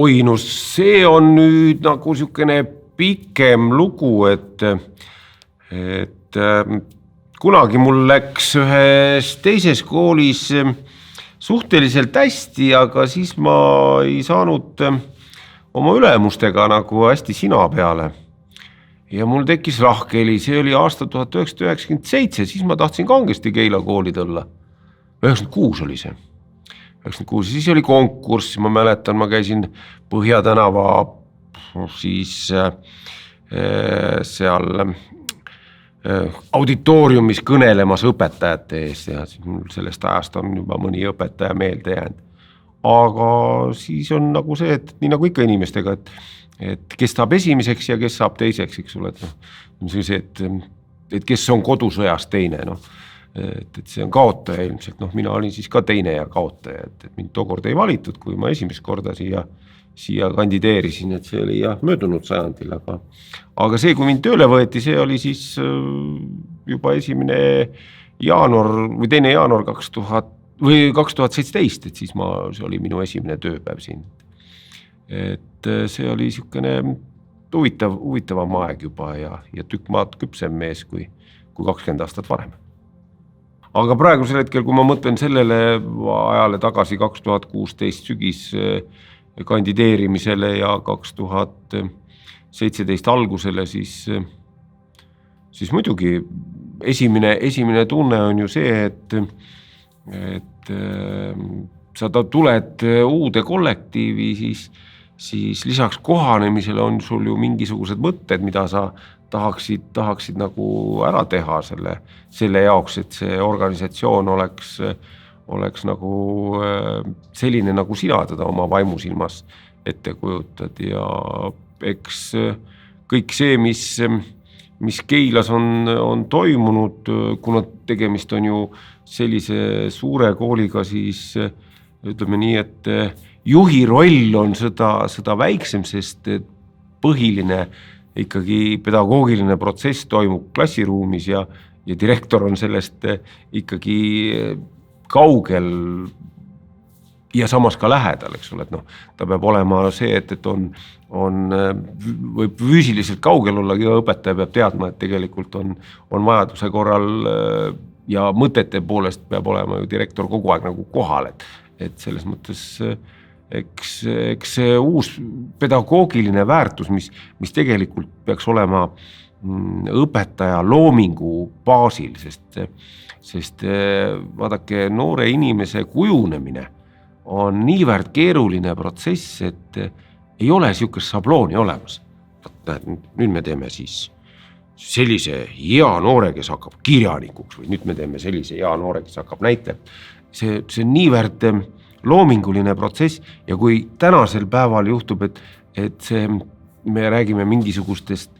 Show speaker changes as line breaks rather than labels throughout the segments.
Oi, no see on nüüd nagu sükene pikem lugu, et kunagi mul läks ühes teises koolis suhteliselt hästi, aga siis ma ei saanud oma ülemustega nagu hästi sina peale. Ja mul tekkis lahkheli, see oli aasta 1997, siis ma tahtsin kangesti Keila kooli tõlla. 96 oli see. 96, siis oli konkurss, ma mäletan, ma käisin Põhjatänava siis seal auditooriumis kõnelemas õpetajate ees ja sellest ajast on juba mõni õpetaja meelde jäänud. Aga siis on nagu see, et nii nagu ikka inimestega, et kes saab esimeseks ja kes saab teiseks, eks ole, et kes on kodusõjas teine, et see on kaotaja ilmselt, mina olin siis ka teine ja kaotaja, et mind tookord ei valitud, kui ma esimest korda siia kandideerisin, et see oli möödunud sajandil, aga see, kui mind tööle võeti, see oli siis juba 1. jaanuar või 2. jaanuar 2017, et siis see oli minu esimene tööpäev siin. Et see oli niisugune huvitavam aeg juba ja tükk maad küpsem mees kui 20 aastat varem. Aga praegusel hetkel, kui ma mõtlen sellele ajale tagasi 2016 sügis kandideerimisele ja 2017 algusele, siis muidugi esimene tunne on ju see, et sa tuled uude kollektiivi, siis lisaks kohanemisele on sul ju mingisugused mõtted, mida sa tahaksid nagu ära teha selle jaoks, et see organisatsioon oleks nagu selline, nagu sina teda oma vaimusilmas ette kujutad ja eks kõik see, mis Keilas on toimunud, kuna tegemist on ju sellise suure kooliga, siis ütleme nii, et juhi roll on seda väiksem, sest põhiline ikkagi pedagoogiline protsess toimub klassiruumis ja direktor on sellest ikkagi kaugel ja samas ka lähedal, eks ole, et ta peab olema see, et on võib füüsiliselt kaugel olla ja õpetaja peab teadma, et tegelikult on vajaduse korral ja mõtete poolest peab olema ju direktor kogu aeg nagu kohal, et selles mõttes eks see uus pedagoogiline väärtus, mis tegelikult peaks olema õpetaja loomingu baasil, sest vaadake, noore inimese kujunemine on niivõrd keeruline protsess, et ei ole niisugust sablooni olemas. Nüüd me teeme siis sellise hea noore, kes hakkab kirjanikuks või nüüd me teeme sellise hea noore, kes hakkab näitlema. See on niivõrd loominguline protsess ja kui tänasel päeval juhtub, et me räägime mingisugustest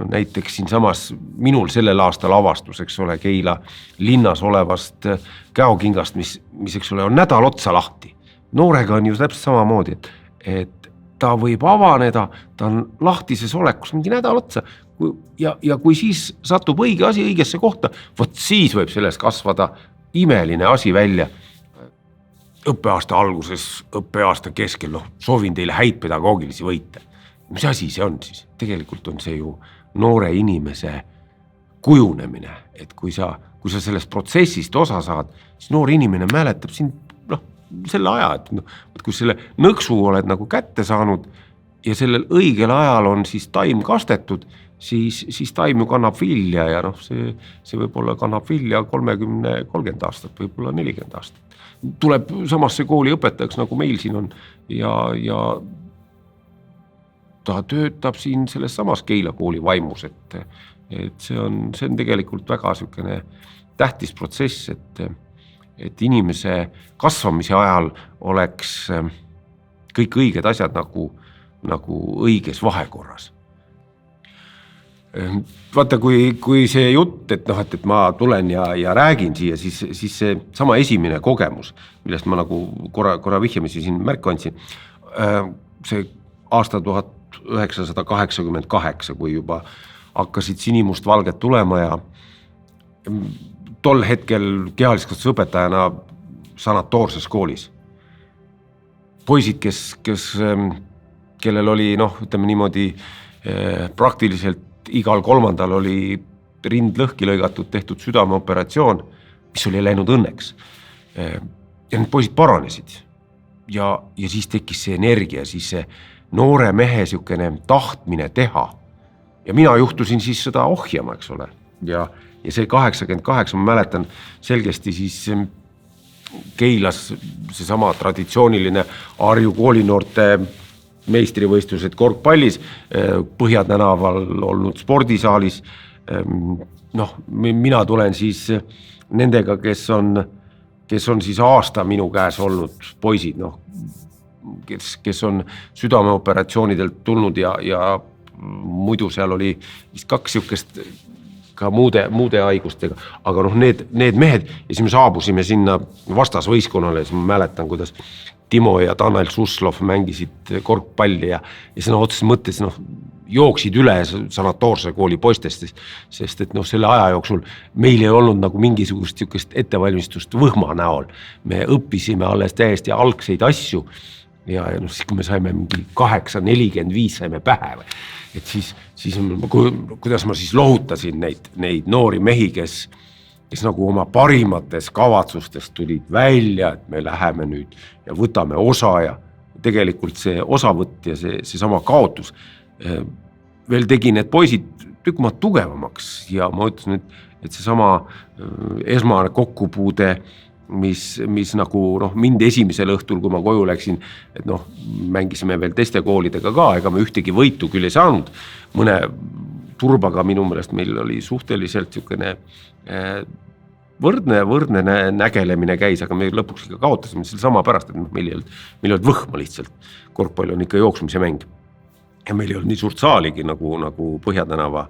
näiteks siin samas minul sellel aastal avastus, eks ole, Keila linnas olevast käokingast, mis eks ole on nädal otsa lahti. Noorega on ju täpselt samamoodi, et ta võib avaneda, ta on lahtises olekus mingi nädal otsa ja kui siis satub õige asi õigesse kohta, võt siis võib sellest kasvada imeline asi välja. Õppeaasta alguses, õppeaasta keskel, soovin teile häid pedagoogilisi võite. Mis asi see on siis? Tegelikult on see ju noore inimese kujunemine, et kui sa sellest protsessist osa saad, siis noor inimene mäletab sind selle aja, et kui selle nõksu oled nagu kätte saanud ja sellel õigel ajal on siis taim kastetud, siis taim ju kannab vilja ja see võib-olla kannab vilja 30 aastat, võib-olla 40 aastat. Tuleb samasse kooli õpetajaks, nagu meil siin on ja ta töötab siin selles samas Keila kooli vaimus, et see on tegelikult väga niisugune tähtis protsess, et inimese kasvamise ajal oleks kõik õiged asjad nagu õiges vahekorras. Vaata, kui see jutt, et ma tulen ja räägin siia, siis see sama esimene kogemus, millest ma nagu korra vihjamisi siin märku andsin, see aasta 1988, kui juba hakkasid sinimustvalged tulema ja tol hetkel kehaliskasvatuse õpetajana sanatoorses koolis. poisid, kellel oli ütleme niimoodi praktiliselt igal kolmandal oli rind lõhki lõigatud, tehtud südameoperatsioon, mis oli läinud õnneks. Ja need poisid paranesid ja siis tekkis see energia, siis see noore mehe siukene tahtmine teha. Ja mina juhtusin siis seda ohjama, eks ole. Ja see 88, ma mäletan selgesti siis Keilas see sama traditsiooniline Harju koolinoorte meistrivõistlused korvpallis, Põhjatänaval olnud spordisaalis. Mina tulen siis nendega, kes on siis aasta minu käes olnud poisid, kes on südameoperatsioonidelt tulnud ja muidu seal oli vist 2 siukest ka muude haigustega, aga need mehed ja siis me saabusime sinna vastasvõistkonnale ja siis ma mäletan, kuidas Timo ja Tanel Suslov mängisid korvpalli ja sõna otseses mõttes jooksid üle sanatoorse kooli poistest, sest et selle aja jooksul meil ei olnud nagu mingisugust siukest ettevalmistust võhma näol. Me õppisime alles täiesti algseid asju ja siis kui me saime mingi 8:45 saime pähe. Et siis kuidas ma siis lohutasin neid noori mehi, kes nagu oma parimates kavatsustes tulid välja, et me läheme nüüd ja võtame osa ja tegelikult see osavõtt ja see sama kaotus veel tegi need poisid tükk tugevamaks ja ma ütlesin, et see sama esmane kokkupuude, mis nagu mind esimesel õhtul, kui ma koju läksin, et mängisime veel teiste koolidega ka, ega me ühtegi võitu küll ei saanud. Mõne turbaga minu meelest meil oli suhteliselt siukene võrdne nägelemine käis, aga me lõpuks ikka kaotasime selle sama pärast, et meil ei olnud võhma lihtsalt. Korvpall on ikka jooksmise mäng. Ja meil ei olnud nii suurt saaligi, nagu Põhjatänava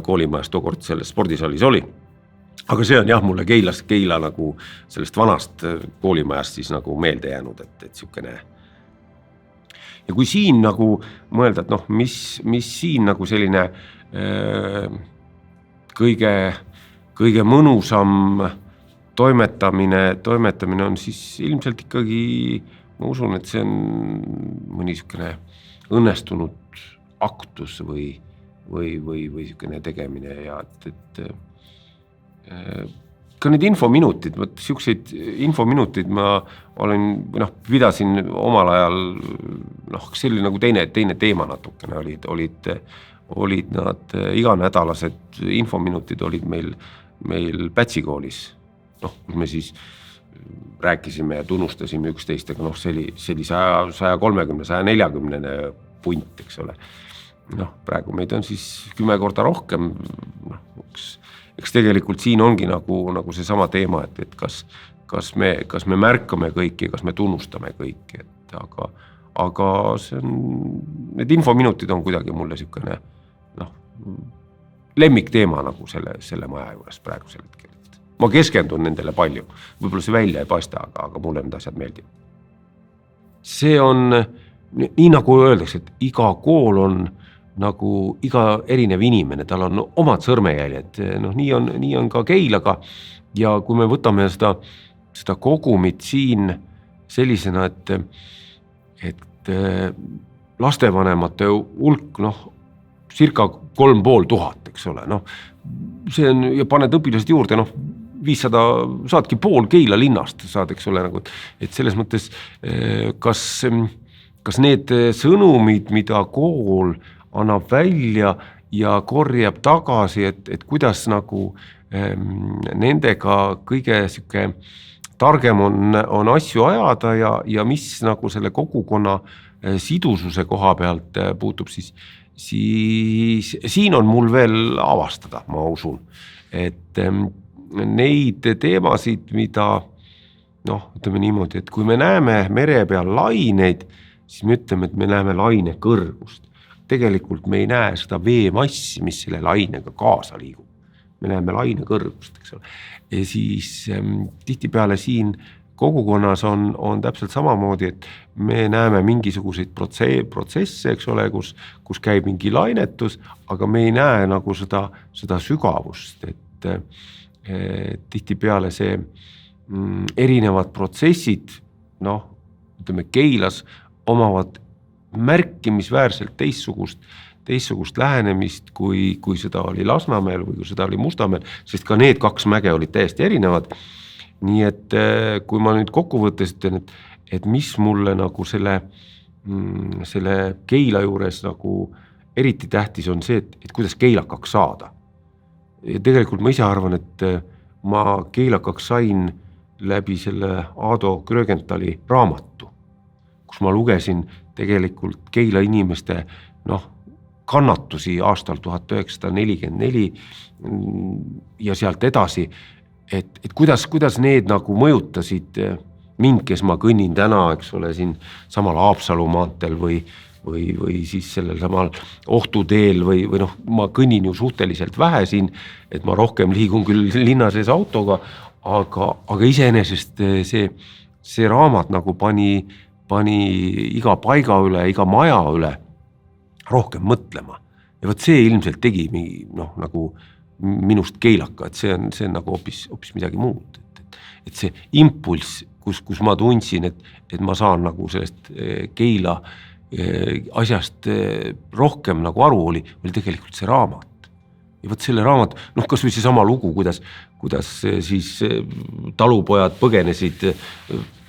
koolimajas tookord selles spordisaalis oli. Aga see on jah mulle Keila nagu sellest vanast koolimajast siis nagu meelde jäänud, et siukene. Ja kui siin nagu mõelda, et mis siin nagu selline kõige mõnusam toimetamine on siis ilmselt ikkagi, ma usun, et see on mõni siukene õnnestunud aktus või siukene tegemine ja et ka need infominutid, siukseid infominutid ma pidasin omal ajal, see oli nagu teine teema natukene, olid nad iganädalased infominutid olid meil Pätsikoolis, kus me siis rääkisime ja tunnustasime üksteist, aga see oli 130, 140 punt, eks ole. Praegu meid on siis 10 korda rohkem, eks tegelikult siin ongi nagu see sama teema, et kas me märkame kõiki, kas me tunnustame kõiki, aga need infominutid on kuidagi mulle siukene lemmik teema nagu selle maja juures praegusel hetkel. Ma keskendun nendele palju, võib-olla see välja ei paista, aga mulle need asjad meeldivad. See on, nii nagu öeldakse, et iga kool on nagu iga erinev inimene, tal on omad sõrmejäljed, nii on ka Keilaga ja kui me võtame seda kogumit siin sellisena, et lastevanemate hulk, circa 3500, eks ole, see on ja paned õpilased juurde, 500 saadki pool Keila linnast saad, eks ole, et selles mõttes, kas need sõnumid, mida kool annab välja ja korjab tagasi, et kuidas nagu nendega kõige siuke targem on asju ajada ja mis nagu selle kogukonna sidususe koha pealt puutub, siis siin on mul veel avastada, ma usun, et neid teemasid, mida ütleme niimoodi, et kui me näeme mere peal laineid, siis me ütleme, et me näeme laine kõrgust. Tegelikult me ei näe seda veemassi, mis selle lainega kaasa liigub. Me näeme laine kõrgust, eks ole. Ja siis tihtipeale siin kogukonnas on täpselt samamoodi, et me näeme mingisuguseid protsesse, eks ole, kus käib mingi lainetus, aga me ei näe nagu seda sügavust, et tihtipeale see erinevad protsessid, ütleme Keilas omavad märkimisväärselt teistsugust lähenemist, kui seda oli Lasnamäel või kui seda oli Mustamäel, sest ka need 2 mäge olid täiesti erinevad. Nii et kui ma nüüd kokkuvõttes ütlen, et mis mulle nagu selle Keila juures nagu eriti tähtis on see, et kuidas keilakaks saada. Ja tegelikult ma ise arvan, et ma keilakaks sain läbi selle Aado Grögenthali raamatu, kus ma lugesin tegelikult Keila inimeste kannatusi aastal 1944 ja sealt edasi, et kuidas need nagu mõjutasid mind, kes ma kõnnin täna, eks ole, siin samal Haapsalu maanteel või siis sellel samal Ohtuteel või ma kõnnin ju suhteliselt vähe siin, et ma rohkem liigun küll linna sees autoga, aga iseenesest see raamat nagu pani iga paiga üle, iga maja üle rohkem mõtlema. Ja võt see ilmselt tegi nagu minust keilaka, et see on nagu hoopis midagi muud. Et see impulss, kus ma tundsin, et ma saan nagu sellest Keila asjast rohkem nagu aru oli tegelikult see raamat. Ja võt selle raamat, kas või see sama lugu, kuidas siis talupojad põgenesid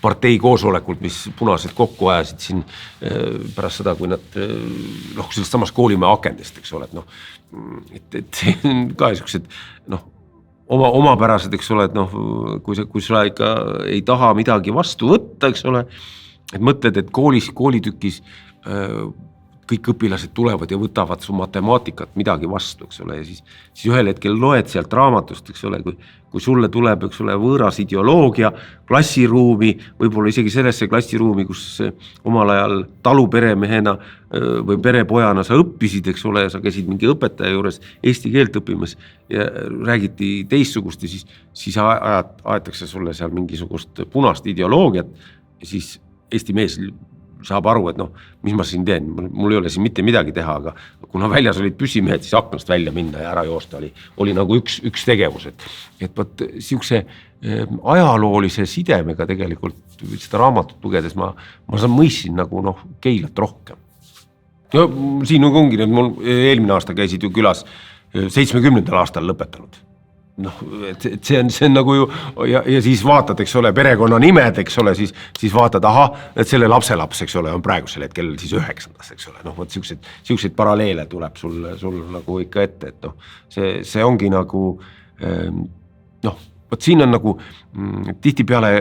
partei koosolekult, mis punased kokku ajasid siin pärast seda, kui nad sellest samast koolimaja akendest, eks ole, et see on ka sellised omapärased, eks ole, et kui sa ikka ei taha midagi vastu võtta, eks ole, et mõtled, et koolitükis kõik õpilased tulevad ja võtavad su matemaatikat midagi vastu, eks ole, ja siis ühel hetkel loed sealt raamatust, eks ole, kui sulle tuleb, eks ole, võõras ideoloogia, klassiruumi, võib-olla isegi sellesse klassiruumi, kus omal ajal taluperemehena või perepojana sa õppisid, eks ole, sa käisid mingi õpetaja juures eesti keelt õppimas ja räägiti teistsugust ja siis aetakse sulle seal mingisugust punast ideoloogiat ja siis Eesti mees saab aru, et mis ma siin teen, mul ei ole siin mitte midagi teha, aga kuna väljas olid püssimehed, siis aknast välja minna ja ära joosta oli nagu üks tegevus, et võt siukse ajaloolise sidemega tegelikult seda raamatut lugedes ma mõistsin nagu Keilat rohkem. No siin ongi, et mul eelmine aasta käisid ju külas 70. aastal lõpetanud. Et see on nagu ju ja siis vaatad, eks ole, perekonna nimed, eks ole, siis vaatad, et selle lapselaps, eks ole, on praegusel hetkel siis 9. eks ole, võt siukseid paralleele tuleb sul nagu ikka ette, et see ongi nagu võt siin on nagu tihtipeale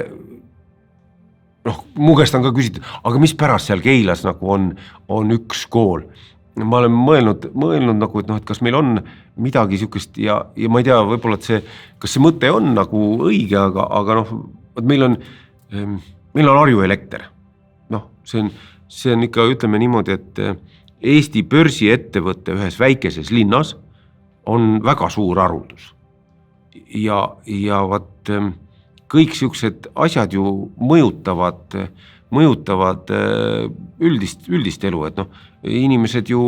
mu käest on ka küsitud, aga mis pärast seal Keilas nagu on üks kool. Ma olen mõelnud nagu, et kas meil on midagi siukest ja ma ei tea, võib-olla, et kas see mõte on nagu õige, aga meil on Harju Elekter. See on ikka, ütleme niimoodi, et Eesti börsiettevõtte ühes väikeses linnas on väga suur haruldus. Ja vaat kõik siuksed asjad ju mõjutavad üldist elu, et inimesed ju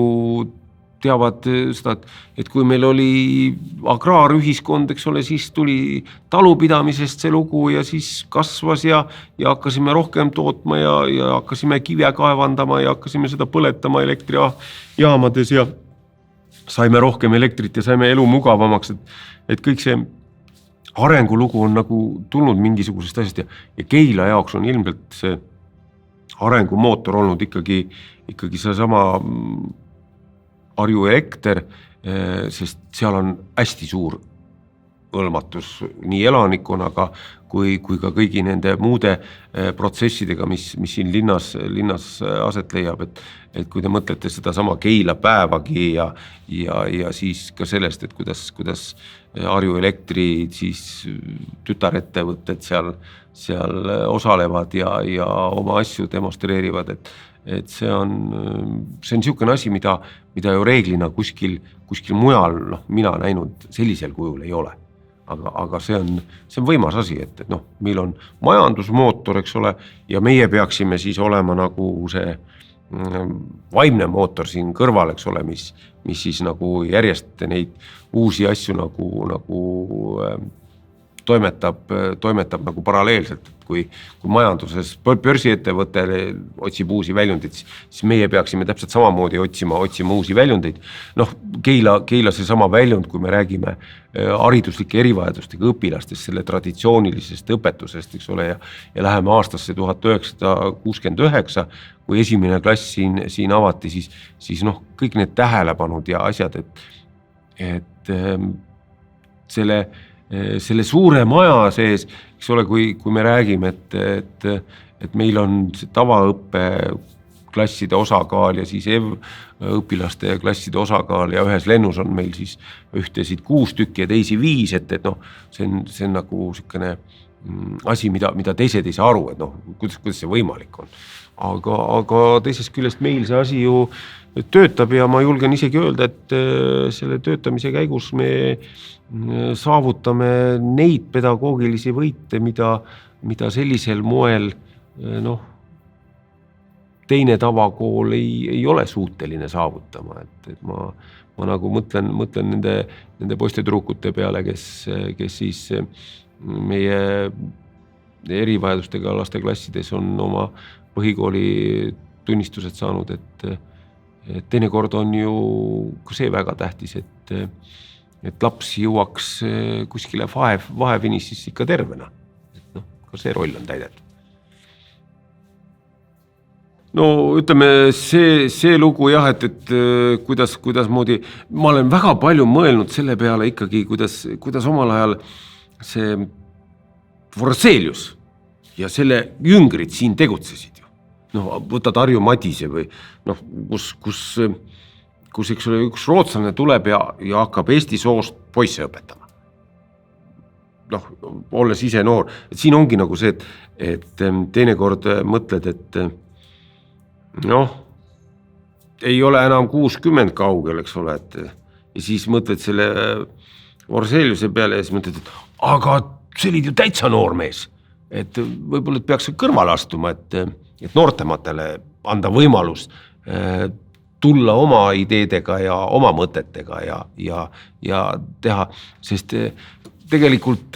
teavad seda, et kui meil oli agraarühiskond, eks ole, siis tuli talupidamisest see lugu ja siis kasvas ja hakkasime rohkem tootma ja hakkasime kive kaevandama ja hakkasime seda põletama elektrijaamades ja saime rohkem elektrit ja saime elu mugavamaks, et kõik see arengulugu on nagu tulnud mingisugusest asjast ja Keila jaoks on ilmselt see arengumootor olnud ikkagi see sama Harju Elekter, sest seal on hästi suur hõlmatus nii elanikkonnaga kui ka kõigi nende muude protsessidega, mis siin linnas aset leiab, et kui te mõtlete seda sama Keila päevagi ja siis ka sellest, et kuidas Harju Elektri siis tütarettevõtted seal osalevad ja oma asju demonstreerivad, et see on niisugune asi, mida ju reeglina kuskil mujal mina näinud sellisel kujul ei ole. Aga see on võimas asi, et meil on majandusmootor, eks ole, ja meie peaksime siis olema nagu see vaimne mootor siin kõrval, eks ole, mis siis nagu järjest neid uusi asju nagu toimetab nagu paralleelselt, kui majanduses börsiettevõte otsib uusi väljundeid, siis meie peaksime täpselt samamoodi otsima uusi väljundeid. Noh, Keila see sama väljund, kui me räägime hariduslike erivajadustega õpilastest, selle traditsioonilisest õpetusest, eks ole, ja läheme aastasse 1969, kui esimene klass siin avati, siis noh, kõik need tähelepanud ja asjad, et selle suure maja sees, eks ole, kui me räägime, et meil on tavaõppe klasside osakaal ja siis õpilaste klasside osakaal ja ühes lennus on meil siis ühtesid 6 tükki ja teisi 5, et noh, see on nagu selline asi, mida teised ei saa aru, et noh, kuidas see võimalik on. Aga teisest küljest meil see asi ju töötab ja ma julgen isegi öelda, et selle töötamise käigus me saavutame neid pedagoogilisi võite, mida sellisel moel noh, teine tavakool ei ole suuteline saavutama, et ma nagu mõtlen nende poistetruukute peale, kes siis meie erivajadustega laste klassides on oma põhikooli tunnistused saanud, et teinekord on ju ka see väga tähtis, et laps jõuaks kuskile vahefinissis ikka tervena. Et noh, ka see roll on täidetud. No ütleme, see lugu jah, et kuidas moodi, ma olen väga palju mõelnud selle peale ikkagi, kuidas omal ajal see Forselius ja selle jüngrid siin tegutsesid ju. Noh, võtad Harju Madise või noh, kus eks ole, üks rootslane tuleb ja hakkab eesti soost poisse õpetama. Noh, olles ise noor. Et siin ongi nagu see, et teinekord mõtled, et noh, ei ole enam 60 kaugel, eks ole, ja siis mõtled selle Forseliuse peale ja siis mõtled, et aga see oli ju täitsa noor mees. Et võib-olla peaks kõrvale astuma, et noortematele anda võimalus tulla oma ideedega ja oma mõtetega ja teha, sest tegelikult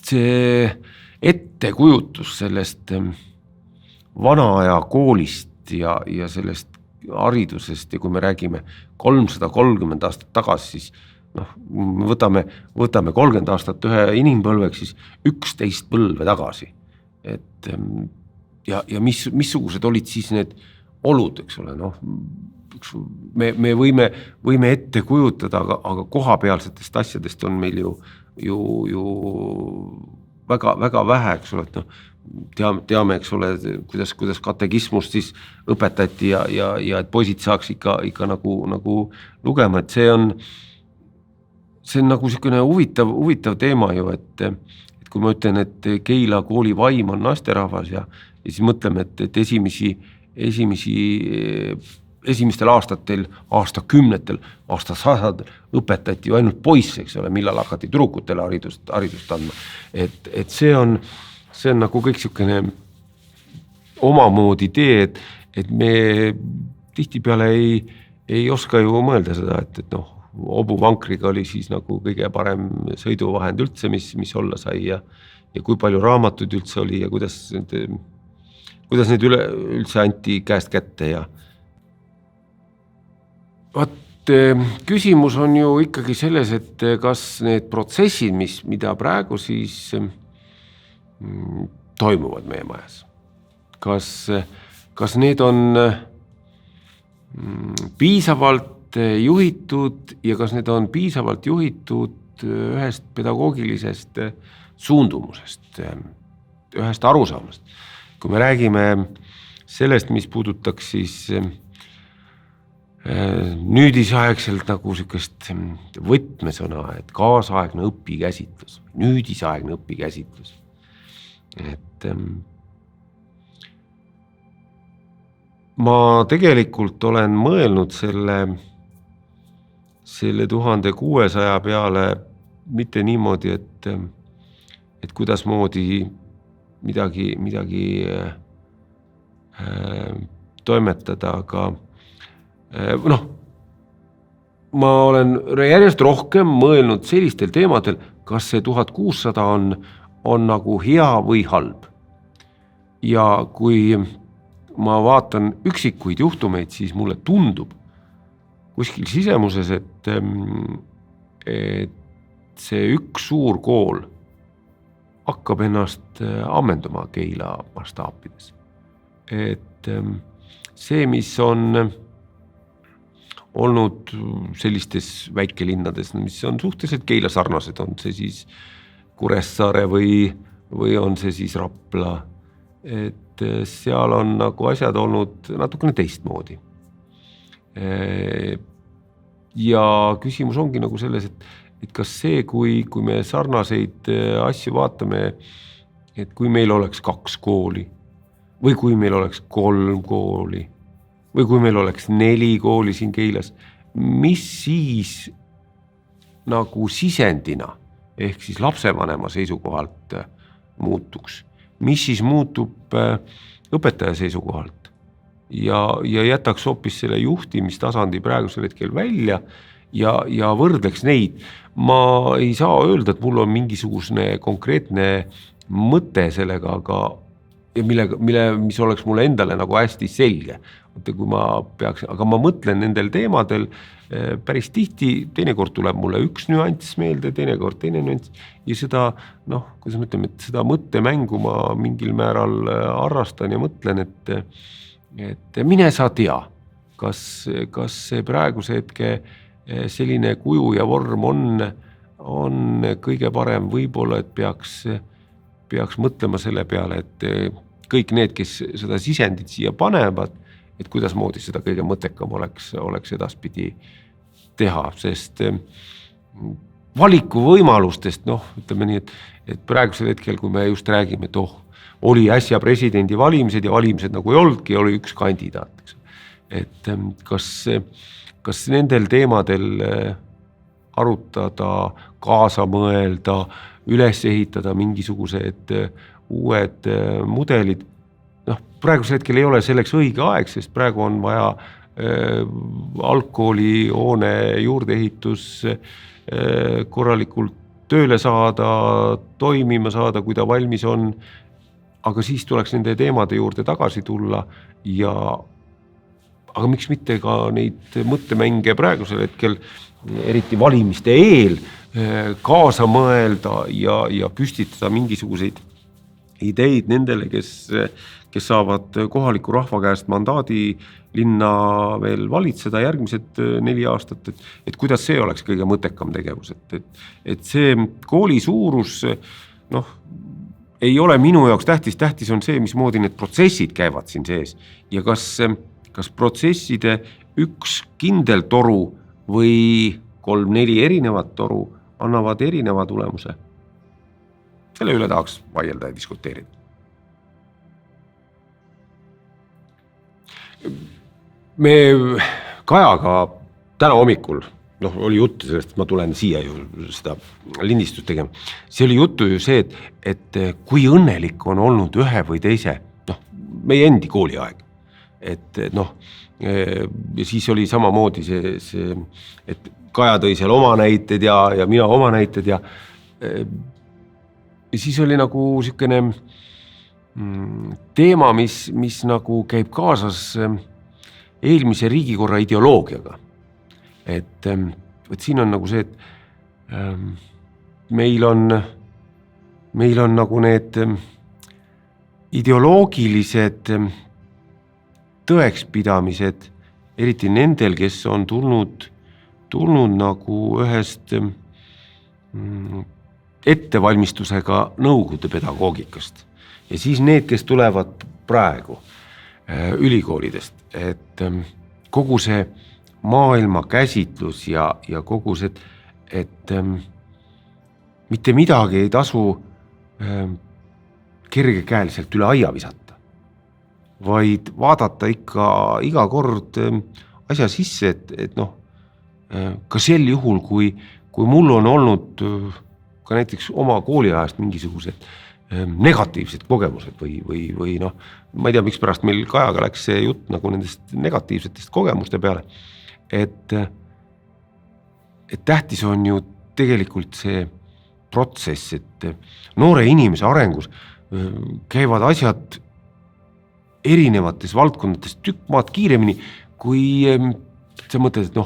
see ettekujutus sellest vana aja koolist ja sellest haridusest ja kui me räägime 330 aastat tagasi, siis noh, võtame 30 aastat ühe inimpõlveks, siis 11 põlve tagasi. Et ja missugused olid siis need olud, eks ole, noh, me võime ette kujutada, aga kohapealsetest asjadest on meil ju väga, väga vähe, eks ole, et noh, teame, eks ole, kuidas katekismust siis õpetati ja et poisid saaks ikka nagu lugema, et see on nagu selline huvitav teema ju, et kui ma ütlen, et Keila kooli vaim on naisterahvas ja siis mõtleme, et esimestel aastatel, aastakümnetel, aastasadadel õpetati ju ainult poisse, eks ole, millal hakati tüdrukutele haridust andma. Et see on nagu kõik selline omamoodi tee, et me tihtipeale ei oska ju mõelda seda, et noh, obuvankriga oli siis nagu kõige parem sõiduvahend üldse, mis olla sai ja kui palju raamatuid üldse oli ja kuidas need üldse anti käest kätte ja küsimus on ju ikkagi selles, et kas need protsessid, mida praegu siis toimuvad meie majas, kas need on piisavalt juhitud ja kas need on piisavalt juhitud ühest pedagoogilisest suundumusest, ühest arusaamast. Kui me räägime sellest, mis puudutaks siis nüüdisaegselt nagu sellist võtmesõna, et kaasaegne õpikäsitlus, nüüdisaegne õpikäsitlus. Et ma tegelikult olen mõelnud selle 1600 peale mitte niimoodi, et kuidas moodi midagi toimetada, aga noh, ma olen järjest rohkem mõelnud sellistel teemadel, kas see 1600 on nagu hea või halb. Ja kui ma vaatan üksikuid juhtumeid, siis mulle tundub kuskil sisemuses, et see üks suur kool hakkab ennast ammenduma Keila mastaapides. Et see, mis on olnud sellistes väikelinnades, mis on suhteliselt Keila sarnased, on see siis Kuressaare või on see siis Rapla, et seal on nagu asjad olnud natukene teistmoodi. Ja küsimus ongi nagu selles, et kas see, kui me sarnaseid asju vaatame, et kui meil oleks 2 kooli või kui meil oleks 3 kooli või kui meil oleks 4 kooli siin Keilas, mis siis nagu sisendina ehk siis lapsevanema seisukohalt muutuks, mis siis muutub õpetaja seisukohalt ja jätaks hoopis selle juhtimistasandi praegusel hetkel välja ja võrdleks neid. Ma ei saa öelda, et mul on mingisugune konkreetne mõte sellega, mis oleks mulle endale nagu hästi selge. Kui ma peaks, aga ma mõtlen nendel teemadel päris tihti, teinekord tuleb mulle üks nüanss meelde, teinekord teine nüanss ja seda, kuidas me ütleme, et seda mõttemängu ma mingil määral harrastan ja mõtlen, et mine sa tea, kas see praeguse hetke selline kuju ja vorm on kõige parem, võib-olla, et peaks mõtlema selle peale, et kõik need, kes seda sisendit siia panevad, et kuidas moodi seda kõige mõttekam oleks edaspidi teha, sest valiku võimalustest, ütleme nii, et praegusel hetkel, kui me just räägime, et oli äsja presidendi valimised ja valimised nagu ei olnudki, oli üks kandidaat. Et kas nendel teemadel arutada, kaasa mõelda, üles ehitada mingisugused uued mudelid, praegusel hetkel ei ole selleks õige aeg, sest praegu on vaja algkooli hoone juurdeehitus korralikult tööle saada, toimima saada, kui ta valmis on, aga siis tuleks nende teemade juurde tagasi tulla aga miks mitte ka neid mõttemänge praegusel hetkel, eriti valimiste eel, kaasa mõelda ja püstitada mingisuguseid ideid nendele, kes saavad kohaliku rahva käest mandaadi linna veel valitseda järgmised 4 aastat, et kuidas see oleks kõige mõttekam tegevus, et see kooli suurus ei ole minu jaoks tähtis on see, mismoodi need protsessid käivad siin sees ja kas protsesside üks kindel toru või 3-4 erinevat toru annavad erineva tulemuse. Selle üle tahaks vaielda ja diskuteerida. Me Kajaga täna hommikul, oli juttu sellest, et ma tulen siia ju seda lindistust tegema. See oli juttu ju see, et kui õnnelik on olnud ühe või teise, meie endi kooliaeg. Et ja siis oli samamoodi see, et Kaja tõi seal oma näited ja mina oma näited ja siis oli nagu selline teema, mis nagu käib kaasas eelmise riigikorra ideoloogiaga. Et siin on nagu see, et meil on nagu need ideoloogilised tõekspidamised, eriti nendel, kes on tulnud nagu ühest ettevalmistusega nõukogude pedagoogikast. Ja siis need, kes tulevad praegu ülikoolidest, et kogu see maailma käsitlus ja kogu see, et mitte midagi ei tasu kergekäeliselt üle aia visata, vaid vaadata ikka iga kord asja sisse, et ka sel juhul, kui mul on olnud ka näiteks oma kooliajast mingisugused negatiivsed kogemused või ma ei tea, miks pärast meil Kajaga läks see jutt nagu nendest negatiivsetest kogemuste peale, et tähtis on ju tegelikult see arenguprotsess, et noore inimese arengus käivad asjad erinevates valdkondades tükk maad kiiremini, kui sa mõtled, et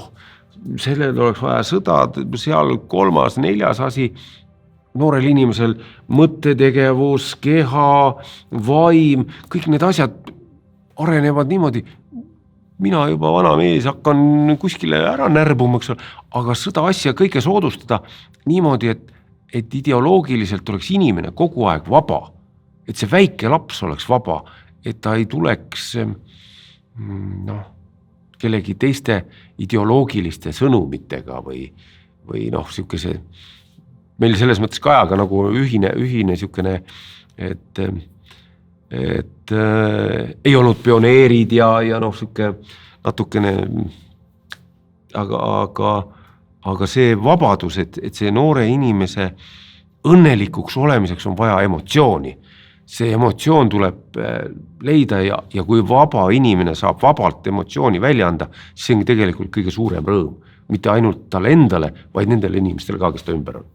sellel oleks vaja sõda, seal 3., 4. asi, noorel inimesel mõttetegevus, keha, vaim, kõik need asjad arenevad niimoodi. Mina juba vana mees hakkan kuskile ära närbuma, aga sõda asja kõike soodustada niimoodi, et ideoloogiliselt oleks inimene kogu aeg vaba, et see väike laps oleks vaba, et ta ei tuleks kellegi teiste ideoloogiliste sõnumitega või siukese, meil selles mõttes Kajaga nagu ühine siukene, et ei olnud pioneerid ja siuke natukene, aga see vabadus, et see noore inimese õnnelikuks olemiseks on vaja emotsiooni. See emotsioon tuleb leida ja kui vaba inimene saab vabalt emotsiooni välja anda, see on tegelikult kõige suurem rõõm. Mitte ainult talle endale, vaid nendele inimestele ka, kes ta ümber on.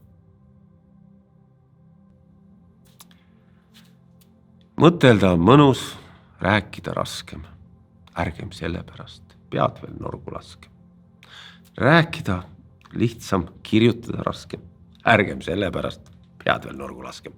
Mõtelda on mõnus, rääkida raskem. Ärgem selle pärast, pead veel norgu laskem. Rääkida lihtsam, kirjutada raskem. Ärgem selle pärast, pead veel norgu laskem.